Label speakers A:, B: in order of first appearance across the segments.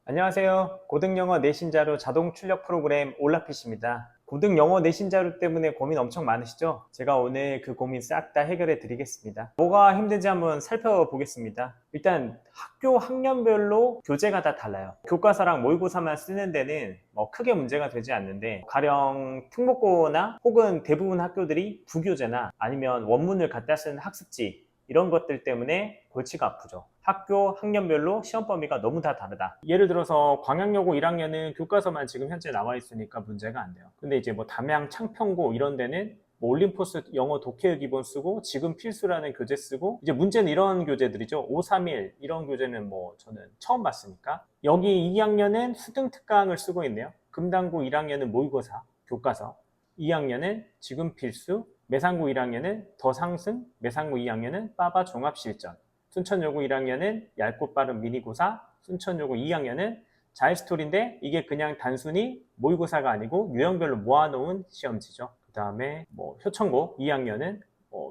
A: 안녕하세요. 고등영어 내신자료 자동 출력 프로그램 올라핏입니다. 고등영어 내신자료 때문에 고민 엄청 많으시죠? 제가 오늘 그 고민 싹 다 해결해 드리겠습니다. 뭐가 힘든지 한번 살펴보겠습니다. 일단 학교 학년별로 교재가 다 달라요. 교과서랑 모의고사만 쓰는 데는 크게 문제가 되지 않는데, 가령 특목고나 혹은 대부분 학교들이 부교재나 아니면 원문을 갖다 쓰는 학습지, 이런 것들 때문에 골치가 아프죠. 학교 학년별로 시험 범위가 너무 다 다르다. 예를 들어서 광양여고 1학년은 교과서만 지금 현재 나와 있으니까 문제가 안 돼요. 근데 이제 담양 창평고 이런 데는 올림포스 영어 독해 기본 쓰고 지금 필수라는 교재 쓰고, 이제 문제는 이런 교재들이죠. 531 이런 교재는 저는 처음 봤으니까. 여기 2학년은 수능 특강을 쓰고 있네요. 금당고 1학년은 모의고사 교과서, 2학년은 지금 필수, 매상고 1학년은 더 상승, 매상고 2학년은 빠바 종합실전, 순천여고 1학년은 얇고 빠른 미니고사, 순천여고 2학년은 자유스토리인데 이게 그냥 단순히 모의고사가 아니고 유형별로 모아놓은 시험지죠. 그 다음에 효청고 2학년은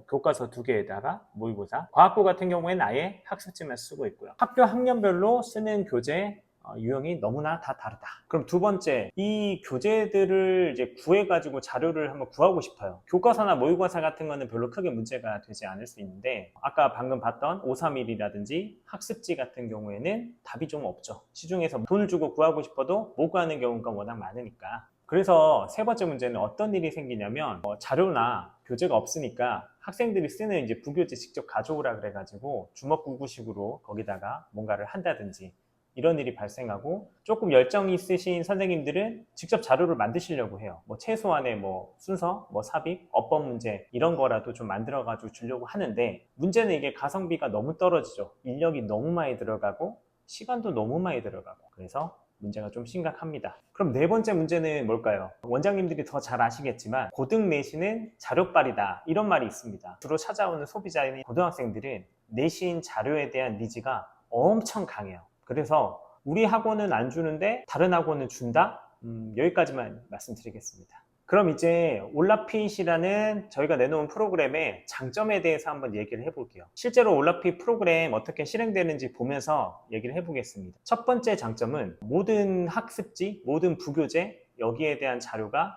A: 교과서 2개에다가 모의고사, 과학고 같은 경우에는 아예 학습지만 쓰고 있고요. 학교 학년별로 쓰는 교재 유형이 너무나 다 다르다. 그럼 두 번째, 이 교재들을 이제 구해가지고 자료를 한번 구하고 싶어요. 교과서나 모의고사 같은 거는 별로 크게 문제가 되지 않을 수 있는데, 아까 방금 봤던 531이라든지 학습지 같은 경우에는 답이 좀 없죠. 시중에서 돈을 주고 구하고 싶어도 못 구하는 경우가 워낙 많으니까. 그래서 세 번째 문제는 어떤 일이 생기냐면, 자료나 교재가 없으니까 학생들이 쓰는 이제 부교재 직접 가져오라 그래가지고 주먹구구식으로 거기다가 뭔가를 한다든지 이런 일이 발생하고, 조금 열정이 있으신 선생님들은 직접 자료를 만드시려고 해요. 최소한의 순서, 삽입, 어법 문제 이런 거라도 좀 만들어 가지고 주려고 하는데, 문제는 이게 가성비가 너무 떨어지죠. 인력이 너무 많이 들어가고 시간도 너무 많이 들어가고, 그래서 문제가 좀 심각합니다. 그럼 네 번째 문제는 뭘까요? 원장님들이 더 잘 아시겠지만 고등 내신은 자료빨이다, 이런 말이 있습니다. 주로 찾아오는 소비자인 고등학생들은 내신 자료에 대한 니즈가 엄청 강해요. 그래서 우리 학원은 안 주는데 다른 학원은 준다? 여기까지만 말씀드리겠습니다. 그럼 이제 올라핏이라는 저희가 내놓은 프로그램의 장점에 대해서 한번 얘기를 해볼게요. 실제로 올라핏 프로그램 어떻게 실행되는지 보면서 얘기를 해보겠습니다. 첫 번째 장점은 모든 학습지, 모든 부교재, 여기에 대한 자료가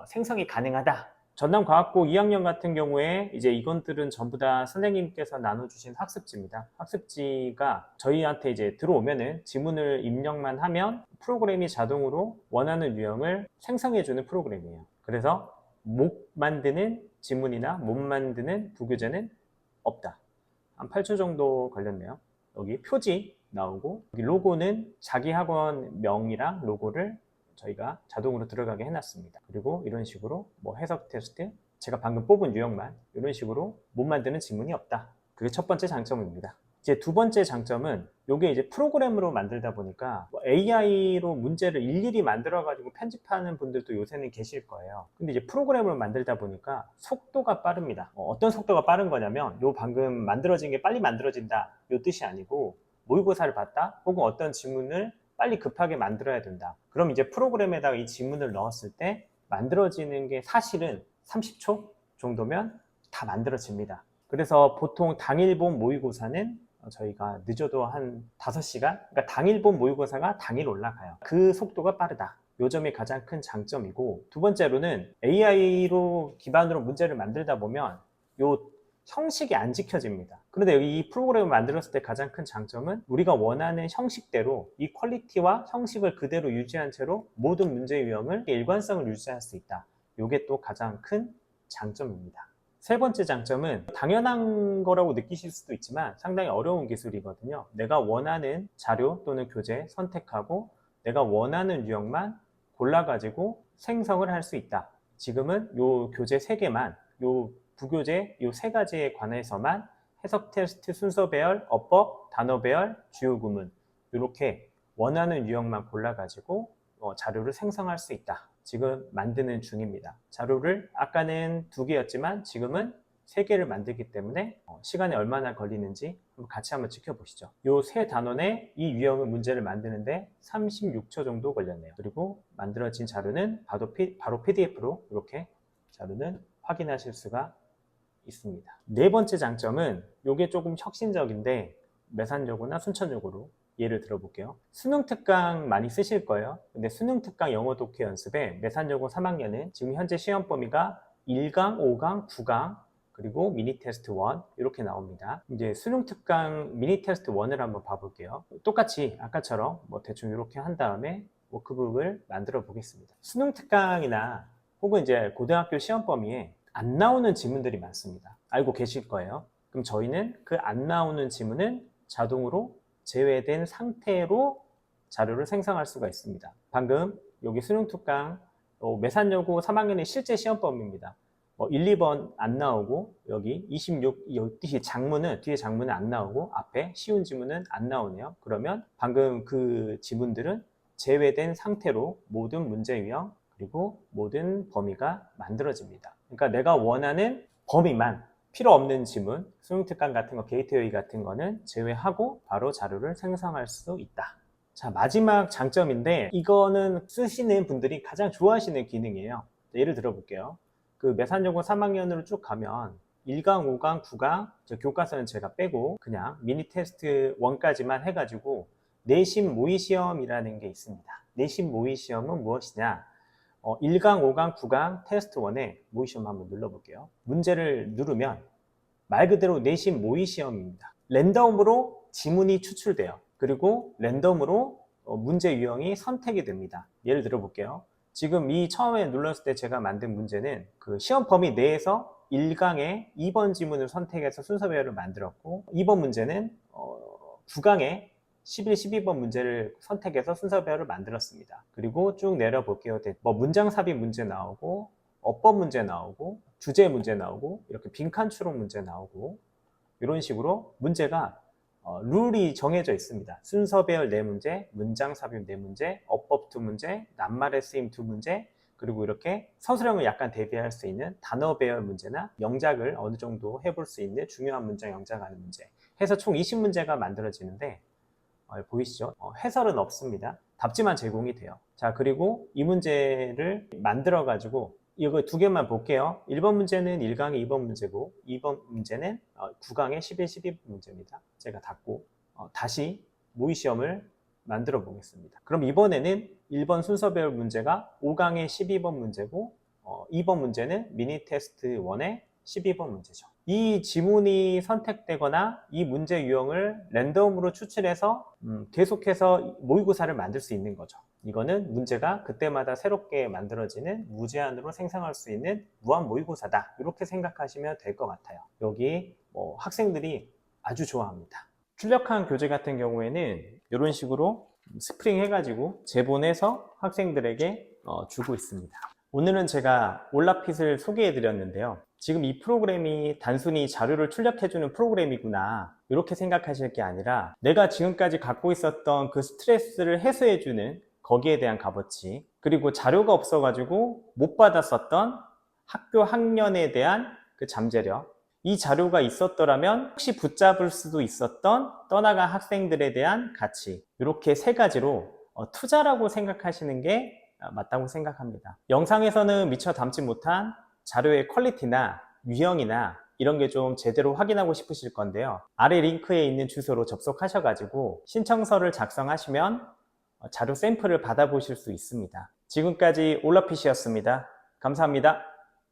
A: 생성이 가능하다. 전남과학고 2학년 같은 경우에 이제 이것들은 전부 다 선생님께서 나눠주신 학습지입니다. 학습지가 저희한테 이제 들어오면은 지문을 입력만 하면 프로그램이 자동으로 원하는 유형을 생성해주는 프로그램이에요. 그래서 못 만드는 지문이나 못 만드는 부교재는 없다. 한 8초 정도 걸렸네요. 여기 표지 나오고, 여기 로고는 자기 학원 명이랑 로고를 저희가 자동으로 들어가게 해놨습니다. 그리고 이런 식으로 해석 테스트, 제가 방금 뽑은 유형만 이런 식으로 못 만드는 지문이 없다. 그게 첫 번째 장점입니다. 이제 두 번째 장점은 이게 이제 프로그램으로 만들다 보니까 AI로 문제를 일일이 만들어 가지고 편집하는 분들도 요새는 계실 거예요. 근데 이제 프로그램으로 만들다 보니까 속도가 빠릅니다. 어떤 속도가 빠른 거냐면, 요 방금 만들어진 게 빨리 만들어진다 요 뜻이 아니고, 모의고사를 봤다 혹은 어떤 지문을 빨리 급하게 만들어야 된다. 그럼 이제 프로그램에다가 이 지문을 넣었을 때 만들어지는 게 사실은 30초 정도면 다 만들어집니다. 그래서 보통 당일 본 모의고사는 저희가 늦어도 한 5시간? 그러니까 당일 본 모의고사가 당일 올라가요. 그 속도가 빠르다. 요 점이 가장 큰 장점이고, 두 번째로는 AI로 기반으로 문제를 만들다 보면 요 형식이 안 지켜집니다. 그런데 이 프로그램을 만들었을 때 가장 큰 장점은 우리가 원하는 형식대로 이 퀄리티와 형식을 그대로 유지한 채로 모든 문제 유형을 일관성을 유지할 수 있다. 이게 또 가장 큰 장점입니다. 세 번째 장점은 당연한 거라고 느끼실 수도 있지만 상당히 어려운 기술이거든요. 내가 원하는 자료 또는 교재 선택하고 내가 원하는 유형만 골라가지고 생성을 할 수 있다. 지금은 요 교재 3개만, 요 부교재 이 3가지에 관해서만 해석 테스트 순서 배열, 어법, 단어 배열, 주요 구문, 이렇게 원하는 유형만 골라가지고 자료를 생성할 수 있다. 지금 만드는 중입니다. 자료를 아까는 2개였지만 지금은 3개를 만들기 때문에 시간이 얼마나 걸리는지 같이 한번 지켜보시죠. 이 3단원의 이 유형의 문제를 만드는데 36초 정도 걸렸네요. 그리고 만들어진 자료는 바로 PDF로 이렇게 자료는 확인하실 수가 있습니다. 네 번째 장점은 이게 조금 혁신적인데, 매산여고나 순천여고로 예를 들어볼게요. 수능 특강 많이 쓰실 거예요. 근데 수능 특강 영어 독해 연습에 매산여고 3학년은 지금 현재 시험 범위가 1강, 5강, 9강, 그리고 미니 테스트 1 이렇게 나옵니다. 이제 수능 특강 미니 테스트 1을 한번 봐볼게요. 똑같이 아까처럼 뭐 대충 이렇게 한 다음에 워크북을 만들어 보겠습니다. 수능 특강이나 혹은 이제 고등학교 시험 범위에 안 나오는 지문들이 많습니다. 알고 계실 거예요. 그럼 저희는 그 안 나오는 지문은 자동으로 제외된 상태로 자료를 생성할 수가 있습니다. 방금 여기 수능 특강 매산여고 3학년의 실제 시험 범위입니다. 1, 2번 안 나오고 여기 26 뒤에 장문은 안 나오고 앞에 쉬운 지문은 안 나오네요. 그러면 방금 그 지문들은 제외된 상태로 모든 문제 유형 그리고 모든 범위가 만들어집니다. 그러니까 내가 원하는 범위만 필요 없는 지문, 수능 특강 같은 거, 게이트웨이 같은 거는 제외하고 바로 자료를 생성할 수 있다. 자, 마지막 장점인데 이거는 쓰시는 분들이 가장 좋아하시는 기능이에요. 예를 들어 볼게요. 그 매산여고 3학년으로 쭉 가면 1강, 5강, 9강 교과서는 제가 빼고 그냥 미니 테스트 1까지만 해가지고 내신 모의 시험이라는 게 있습니다. 내신 모의 시험은 무엇이냐? 1강, 5강, 9강 테스트 1에 모의 시험 한번 눌러볼게요. 문제를 누르면 말 그대로 내신 모의 시험입니다. 랜덤으로 지문이 추출돼요. 그리고 랜덤으로 문제 유형이 선택이 됩니다. 예를 들어 볼게요. 지금 이 처음에 눌렀을 때 제가 만든 문제는 그 시험 범위 내에서 1강에 2번 지문을 선택해서 순서 배열을 만들었고 2번 문제는 9강에 11, 12번 문제를 선택해서 순서 배열을 만들었습니다. 그리고 쭉 내려볼게요. 뭐 문장 삽입 문제 나오고 어법 문제 나오고 주제 문제 나오고 이렇게 빈칸 추론 문제 나오고 이런 식으로 문제가 룰이 정해져 있습니다. 순서 배열 4문제, 문장 삽입 4문제, 어법 2문제, 낱말의 쓰임 2문제, 그리고 이렇게 서술형을 약간 대비할 수 있는 단어 배열 문제나 영작을 어느 정도 해볼 수 있는 중요한 문장 영작하는 문제 해서 총 20문제가 만들어지는데 보이시죠? 해설은 없습니다. 답지만 제공이 돼요. 자, 그리고 이 문제를 만들어 가지고 이거 두 개만 볼게요. 1번 문제는 1강의 2번 문제고 2번 문제는 9강의 11, 12번 문제입니다. 제가 닫고 다시 모의 시험을 만들어 보겠습니다. 그럼 이번에는 1번 순서 배열 문제가 5강의 12번 문제고 2번 문제는 미니 테스트 1의 12번 문제죠. 이 지문이 선택되거나 이 문제 유형을 랜덤으로 추출해서 계속해서 모의고사를 만들 수 있는 거죠. 이거는 문제가 그때마다 새롭게 만들어지는 무제한으로 생성할 수 있는 무한 모의고사다. 이렇게 생각하시면 될 것 같아요. 여기 학생들이 아주 좋아합니다. 출력한 교재 같은 경우에는 이런 식으로 스프링 해가지고 제본해서 학생들에게 주고 있습니다. 오늘은 제가 올라핏을 소개해 드렸는데요. 지금 이 프로그램이 단순히 자료를 출력해주는 프로그램이구나 이렇게 생각하실 게 아니라 내가 지금까지 갖고 있었던 그 스트레스를 해소해주는 거기에 대한 값어치, 그리고 자료가 없어가지고 못 받았었던 학교 학년에 대한 그 잠재력, 이 자료가 있었더라면 혹시 붙잡을 수도 있었던 떠나간 학생들에 대한 가치, 이렇게 세 가지로 투자라고 생각하시는 게 맞다고 생각합니다. 영상에서는 미처 담지 못한 자료의 퀄리티나 유형이나 이런 게 좀 제대로 확인하고 싶으실 건데요. 아래 링크에 있는 주소로 접속하셔가지고 신청서를 작성하시면 자료 샘플을 받아보실 수 있습니다. 지금까지 올라핏이었습니다. 감사합니다.